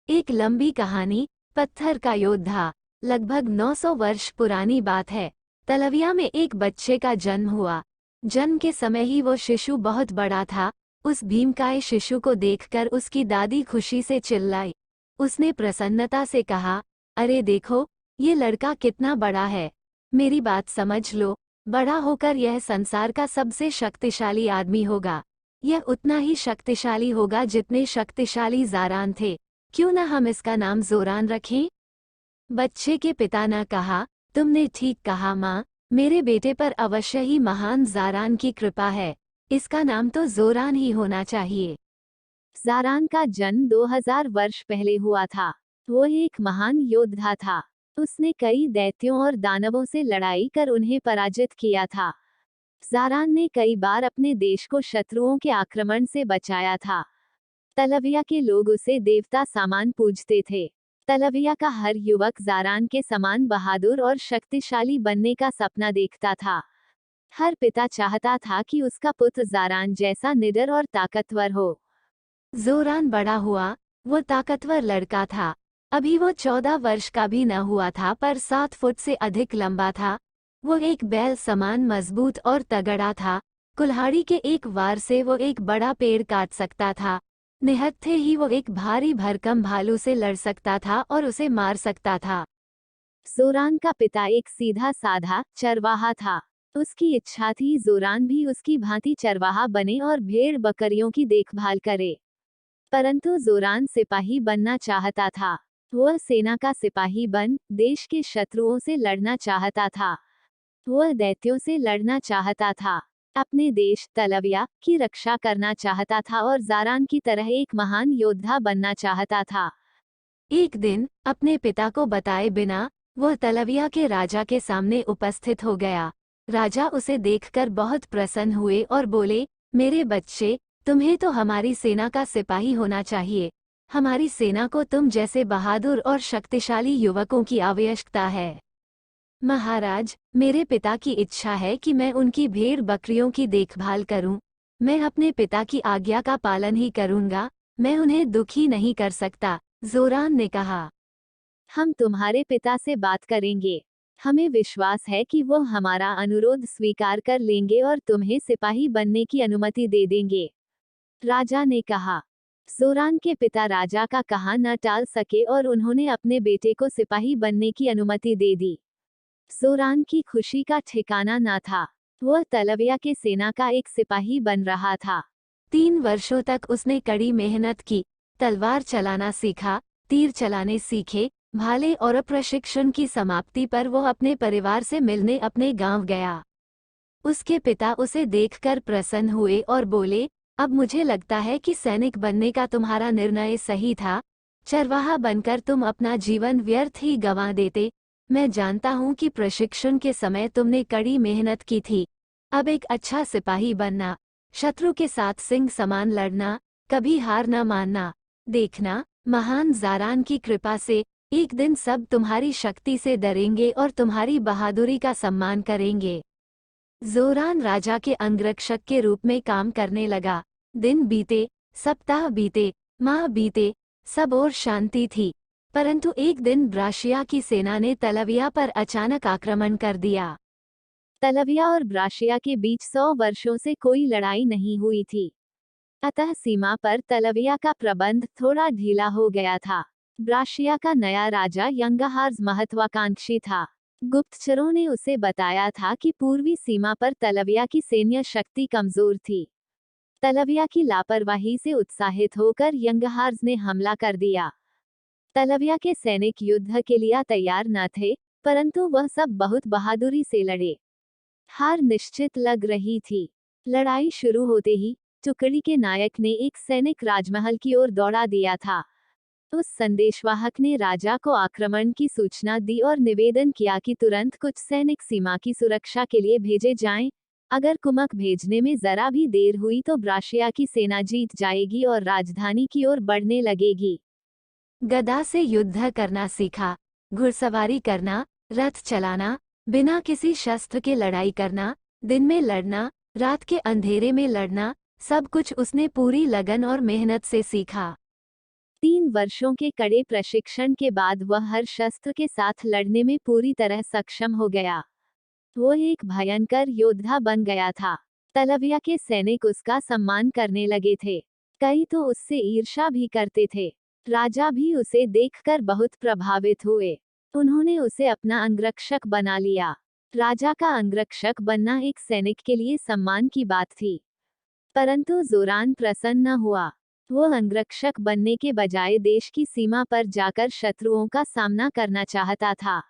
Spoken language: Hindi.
एक लंबी कहानी। पत्थर का योद्धा। लगभग 900 वर्ष पुरानी बात है। तलविया में एक बच्चे का जन्म हुआ। जन्म के समय ही वो शिशु बहुत बड़ा था। उस भीमकाय शिशु को देखकर उसकी दादी खुशी से चिल्लाई। उसने प्रसन्नता से कहा, अरे देखो, ये लड़का कितना बड़ा है। मेरी बात समझ लो, बड़ा होकर यह संसार का सबसे शक्तिशाली आदमी होगा। यह उतना ही शक्तिशाली होगा जितने शक्तिशाली ज़ारान थे। क्यों न हम इसका नाम ज़ोरान रखें? बच्चे के पिता ने कहा, तुमने ठीक कहा माँ, मेरे बेटे पर अवश्य ही महान ज़ारान की कृपा है। इसका नाम तो ज़ोरान ही होना चाहिए। ज़ारान का जन्म 2000 वर्ष पहले हुआ था। वो एक महान योद्धा था। उसने कई दैत्यों और दानवों से लड़ाई कर उन्हें पराजित किया था। ज़ारान ने कई बार अपने देश को शत्रुओं के आक्रमण से बचाया था। तलविया के लोग उसे देवता समान पूजते थे। तलविया का हर युवक ज़ारान के समान बहादुर और शक्तिशाली बनने का सपना देखता था। हर पिता चाहता था कि उसका पुत्र ज़ारान जैसा निडर और ताकतवर हो। ज़ोरान बड़ा हुआ। वो ताकतवर लड़का था। अभी वो 14 वर्ष का भी न हुआ था, पर 7 फुट से अधिक लंबा था। वो एक बैल समान मजबूत और तगड़ा था। कुल्हाड़ी के एक वार से वो एक बड़ा पेड़ काट सकता था। निहत्थे ही वो एक भारी भरकम भालू से लड़ सकता था और उसे मार सकता था। ज़ोरान का पिता एक सीधा साधा चरवाहा था। उसकी इच्छा थी ज़ोरान भी उसकी भांति चरवाहा बने और भेड़ बकरियों की देखभाल करे। परंतु ज़ोरान सिपाही बनना चाहता था। वह सेना का सिपाही बन देश के शत्रुओं से लड़ना चाहता था। वह दैत्यों से लड़ना चाहता था। अपने देश तलविया की रक्षा करना चाहता था और ज़ारान की तरह एक महान योद्धा बनना चाहता था। एक दिन अपने पिता को बताए बिना वह तलविया के राजा के सामने उपस्थित हो गया। राजा उसे देखकर बहुत प्रसन्न हुए और बोले, मेरे बच्चे, तुम्हें तो हमारी सेना का सिपाही होना चाहिए। हमारी सेना को तुम जैसे बहादुर और शक्तिशाली युवकों की आवश्यकता है। महाराज, मेरे पिता की इच्छा है कि मैं उनकी भेड़ बकरियों की देखभाल करूं। मैं अपने पिता की आज्ञा का पालन ही करूंगा। मैं उन्हें दुखी नहीं कर सकता, ज़ोरान ने कहा। हम तुम्हारे पिता से बात करेंगे। हमें विश्वास है कि वो हमारा अनुरोध स्वीकार कर लेंगे और तुम्हें सिपाही बनने की अनुमति दे देंगे, राजा ने कहा। ज़ोरान के पिता राजा का कहा न टाल सके और उन्होंने अपने बेटे को सिपाही बनने की अनुमति दे दी। ज़ोरान की खुशी का ठिकाना न था। वह तलविया के सेना का एक सिपाही बन रहा था। 3 वर्षों तक उसने कड़ी मेहनत की। तलवार चलाना सीखा, तीर चलाने सीखे। भाले और प्रशिक्षण की समाप्ति पर वो अपने परिवार से मिलने अपने गांव गया। उसके पिता उसे देखकर प्रसन्न हुए और बोले, अब मुझे लगता है कि सैनिक बनने का तुम्हारा निर्णय सही था। चरवाहा बनकर तुम अपना जीवन व्यर्थ ही गंवा देते। मैं जानता हूँ कि प्रशिक्षण के समय तुमने कड़ी मेहनत की थी। अब एक अच्छा सिपाही बनना, शत्रु के साथ सिंह समान लड़ना, कभी हार न मानना। देखना, महान ज़ारान की कृपा से एक दिन सब तुम्हारी शक्ति से डरेंगे और तुम्हारी बहादुरी का सम्मान करेंगे। ज़ोरान राजा के अंगरक्षक के रूप में काम करने लगा। दिन बीते, सप्ताह बीते, माह बीते, सब और शांति थी। परंतु एक दिन ब्राशिया की सेना ने तलविया पर अचानक आक्रमण कर दिया। तलविया और ब्राशिया के बीच 100 वर्षों से कोई लड़ाई नहीं हुई थी। अतः सीमा पर तलविया का प्रबंध थोड़ा ढीला हो गया था। ब्राशिया का नया राजा यंगहार्ज महत्वाकांक्षी था। गुप्तचरों ने उसे बताया था कि पूर्वी सीमा पर तलविया की सैन्य शक्ति कमजोर थी। तलविया की लापरवाही से उत्साहित होकर यंगहार्ज ने हमला कर दिया। तलविया के सैनिक युद्ध के लिए तैयार न थे, परंतु वह सब बहुत बहादुरी से लड़े। हार निश्चित लग रही थी। लड़ाई शुरू होते ही टुकड़ी के नायक ने एक सैनिक राजमहल की ओर दौड़ा दिया था। उस संदेशवाहक ने राजा को आक्रमण की सूचना दी और निवेदन किया कि तुरंत कुछ सैनिक सीमा की सुरक्षा के लिए भेजे जाएं। अगर कुमक भेजने में जरा भी देर हुई तो ब्राशिया की सेना जीत जाएगी और राजधानी की ओर बढ़ने लगेगी। गदा से युद्ध करना सीखा, घुड़सवारी करना, रथ चलाना, बिना किसी शस्त्र के लड़ाई करना, दिन में लड़ना, रात के अंधेरे में लड़ना, सब कुछ उसने पूरी लगन और मेहनत से सीखा। 3 वर्षों के कड़े प्रशिक्षण के बाद वह हर शस्त्र के साथ लड़ने में पूरी तरह सक्षम हो गया। वो एक भयंकर योद्धा बन गया था। तलविया के सैनिक उसका सम्मान करने लगे थे। कई तो उससे ईर्ष्या भी करते थे। राजा भी उसे देखकर बहुत प्रभावित हुए। उन्होंने उसे अपना अंगरक्षक बना लिया। राजा का अंगरक्षक बनना एक सैनिक के लिए सम्मान की बात थी। परंतु जोरान प्रसन्न न हुआ। वो अंगरक्षक बनने के बजाय देश की सीमा पर जाकर शत्रुओं का सामना करना चाहता था।